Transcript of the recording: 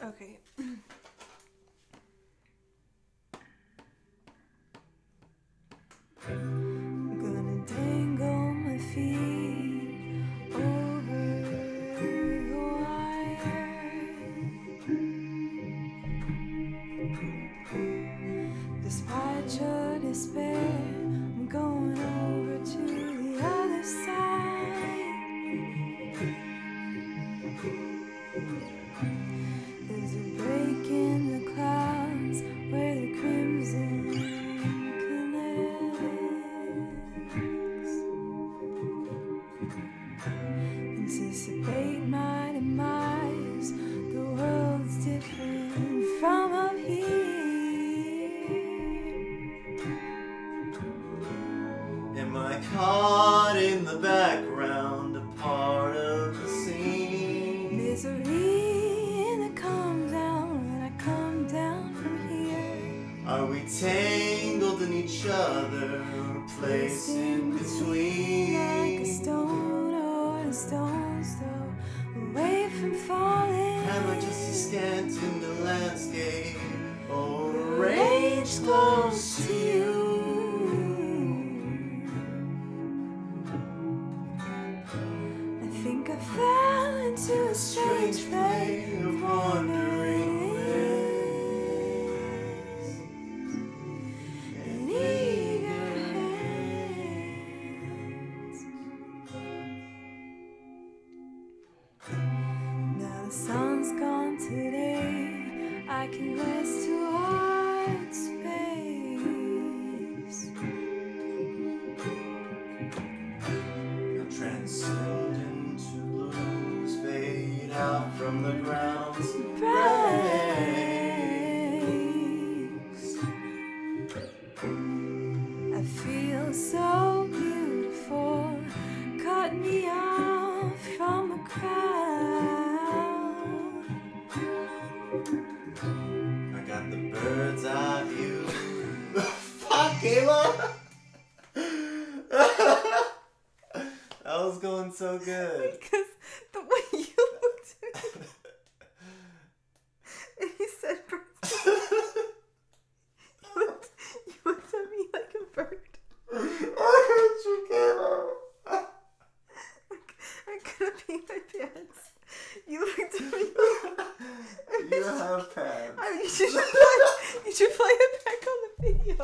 Okay. I'm gonna dangle my feet over the wire. Despite your despair, I'm going over to the other side. There's a break in the clouds where the crimson connects. Anticipate my demise. The world's different from up here. Am I caught in the background, a part of the scene? Misery in the come down when I come down from here. Are we tangled in each other, or placed in between? Like a stone or a stone's throw away from falling. Am I just a scant in the landscape, or arranged close to you? I think I fell into a strange play of wandering lips and eager hands. Now the sun's gone today, I can rest to heart space. Now transcendent to blues fade out from the ground's Breaks. I feel so beautiful, cut me off from a crowd. I got the bird's eye view. Fuck, Ava! That was going so good. Because the way you looked at me and you said bird, you looked at me like a bird. I hate you, Kayla. I couldn't pee my pants. You looked at me You have pants. you should play it back on the video.